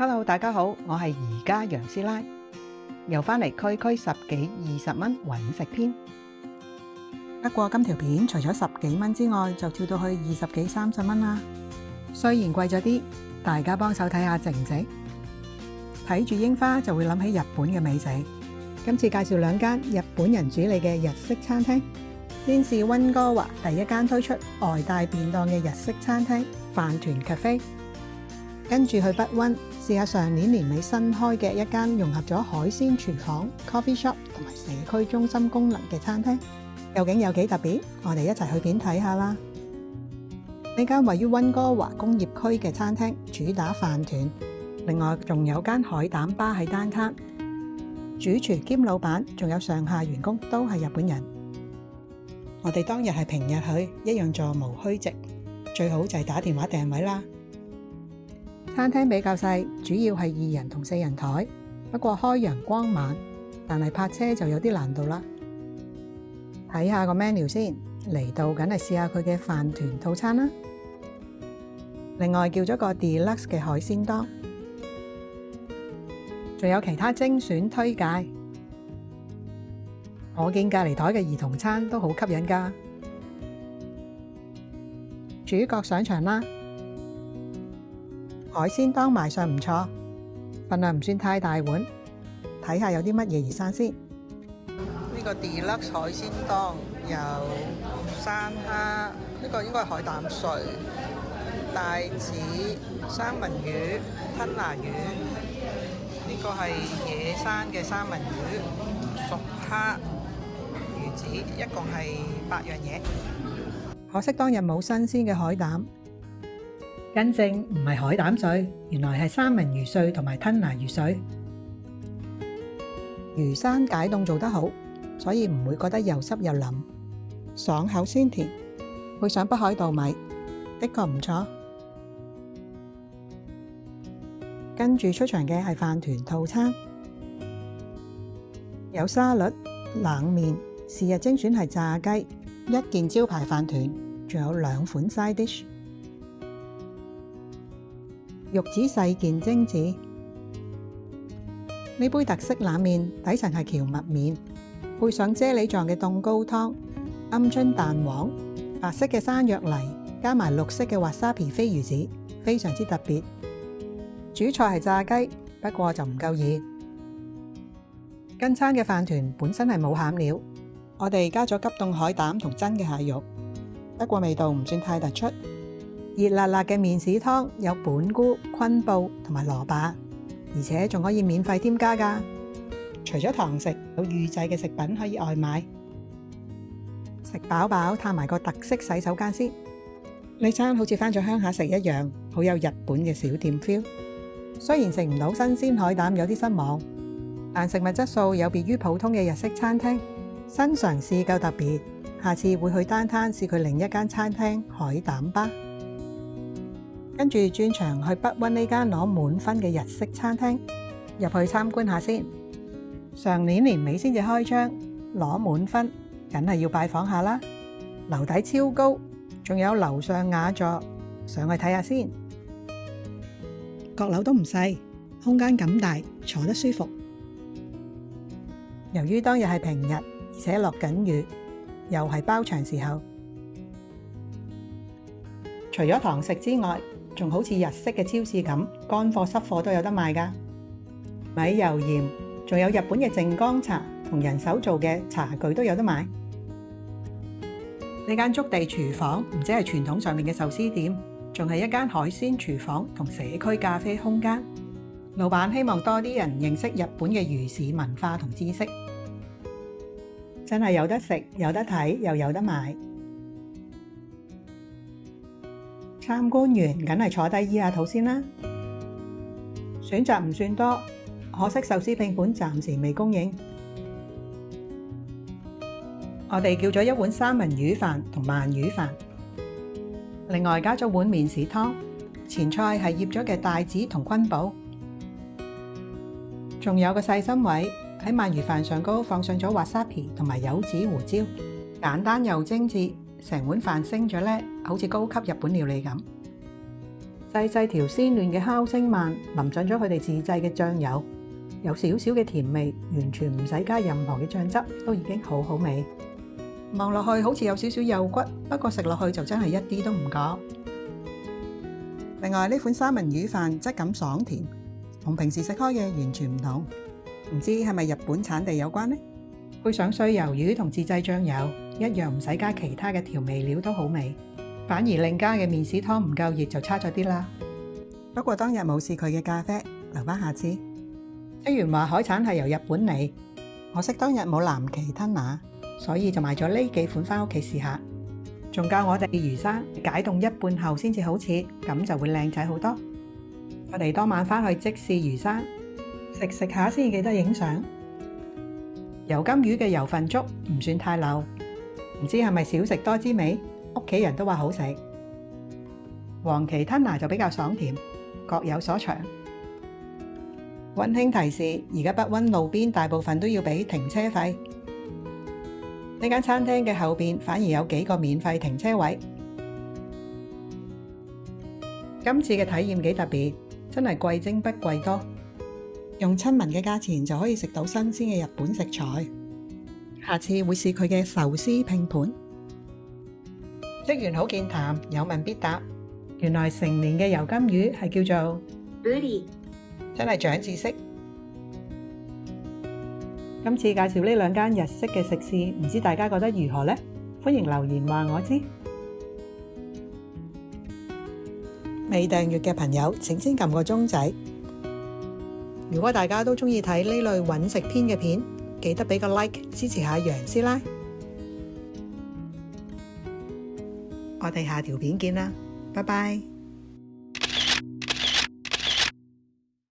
Hello， 大家好，我係宜家楊師奶，又返嚟區區十幾20蚊揾食篇。不過今條片除咗10幾蚊之外，就跳到去20幾30蚊啦。雖然貴咗啲，大家幫手睇下值唔值？睇住櫻花就會諗起日本嘅美食。今次介紹2間日本人主理嘅日式餐廳。先是溫哥華第一間推出外帶便當嘅日式餐廳飯團 Cafe， 跟住去北溫試下上年年尾新開嘅一間融合咗海鮮廚房、coffee shop 同埋社區中心功能嘅餐廳，究竟有幾特別？我哋一齊去片睇下啦！呢間位於溫哥華工業區嘅餐廳主打飯團，另外仲有間海膽吧喺單攤，主廚兼老闆仲有上下員工都係日本人。我哋當日係平日去，一樣座無虛席，最好就係打電話訂位啦。餐廳比較細，主要係2人同4人台，不過開陽光晚，但係泊車就有啲難度啦。睇下個 menu 先，嚟到梗係試下佢嘅飯團套餐啦。另外叫咗個 deluxe 嘅海鮮檔，仲有其他精選推介。我見隔離台嘅兒童餐都好吸引㗎。主角上場啦，海鮮檔賣相唔錯，份量唔算太大碗。睇下有啲乜嘢魚生先。呢個 deluxe 海鮮檔有生蝦，呢個應該係海膽碎、帶子、三文魚、吞拿魚，呢個係野生嘅三文魚、熟蝦、魚子，一共係8樣嘢。可惜當日冇新鮮嘅海膽，更正唔係海膽碎，原來係三文魚碎同埋吞拿魚碎。魚生解凍做得好，所以唔會覺得又濕又腍，爽口鮮甜，配上北海道米，的確唔錯。跟住出場嘅係飯團套餐，有沙律、冷麵，是日精選係炸雞，1件招牌飯團，仲有2款 side dish。玉子細件精緻，呢杯特色冷麵底層係蕎麥麵，配上啫喱狀嘅凍高湯、鵪鶉蛋黃、白色嘅山藥泥，加埋綠色嘅 wasabi 飛魚子，非常之特別。主菜係炸雞，不過就唔夠熱。跟餐嘅飯團本身係冇餡料，我哋加咗急凍海膽同真嘅蟹肉，不過味道唔算太突出。熱辣辣嘅麵豉湯有本菇、昆布同埋蘿蔔，而且仲可以免費添加㗎。除咗堂食，有預製嘅食品可以外賣。食飽飽，探埋個特色洗手間先。呢餐好似返咗鄉下食一樣，好有日本嘅小店 feel。雖然食唔到新鮮海膽有啲失望，但食物質素有別於普通嘅日式餐廳，新嘗試夠特別，下次會去單攤試佢另一間餐廳海膽吧。跟住轉場去北溫呢間攞滿分嘅日式餐廳，入去參觀下先。上年年尾先至開張，攞滿分，梗係要拜訪下啦。樓底超高，仲有樓上雅座，上去睇下先。閣樓都唔細，空間咁大，坐得舒服。由於當日係平日，而且落緊雨，又係包場時候，除咗堂食之外，仲好似日式嘅超市咁，乾貨濕貨都有得賣㗎。米油鹽，仲有日本嘅靜岡茶同人手做嘅茶具都有得買。呢間築地廚房唔止係傳統上面嘅壽司店，仲係一間海鮮廚房同社區咖啡空間。老闆希望多啲人認識日本嘅魚市文化同知識，真係有得食、有得睇，又有得買。參觀完，梗係坐低醫下肚先啦。選擇唔算多，可惜壽司拼盤暫時未供應。我哋叫咗1碗三文魚飯同鰻魚飯，另外加咗碗麵豉湯，前菜係醃咗嘅帶子同昆布，仲有個細心位喺鰻魚飯上高放上咗 wasabi 同埋柚子胡椒，簡單又精緻，成碗飯升咗呢，好似高級日本料理咁。細細條鮮嫩嘅烤星鰻淋上咗佢哋自製嘅醬油，有少少嘅甜味，完全唔使加任何嘅醬汁，都已經好好味。望落去好似有少少幼骨，不過食落去就真係一啲都唔覺。另外呢款三文魚飯質感爽甜，同平時食開嘅完全唔同，唔知係咪日本產地有關呢？配上碎魷魚同自製醬油，一樣唔使加其他嘅調味料都好味。反而另加嘅麵豉湯唔夠熱就差咗啲啦。不過當日冇試佢嘅咖啡，留返下次。職員話海產係由日本嚟，可惜當日冇藍鰭吞拿，所以就買咗呢幾款返屋企試下。仲教我哋魚生解凍一半後先至好切，咁就會靚仔好多。我哋當晚返去即試魚生，食下先記得影相。油甘魚嘅油份足，唔算太漏，唔知係咪少食多滋味？屋企人都話好食。黃鰭吞拿就比較爽甜，各有所長。溫馨提示：而家北溫路邊大部分都要俾停車費，呢間餐廳嘅後邊反而有幾個免費停車位。今次嘅體驗幾特別，真係貴精不貴多，用親民嘅價錢就可以食到新鮮嘅日本食材。下次會試佢嘅壽司拼盤。職員好健談，有問必答。原來成年嘅油甘魚係叫做ブリ，真係長知識。今次介紹呢兩間日式嘅食肆，唔知大家覺得如何呢？歡迎留言話我知。未訂閱嘅朋友，請先撳個鐘仔。如果大家都鍾意睇呢類揾食篇嘅片，記得俾個 like 支持下楊師奶。我哋下條片見啦，拜拜。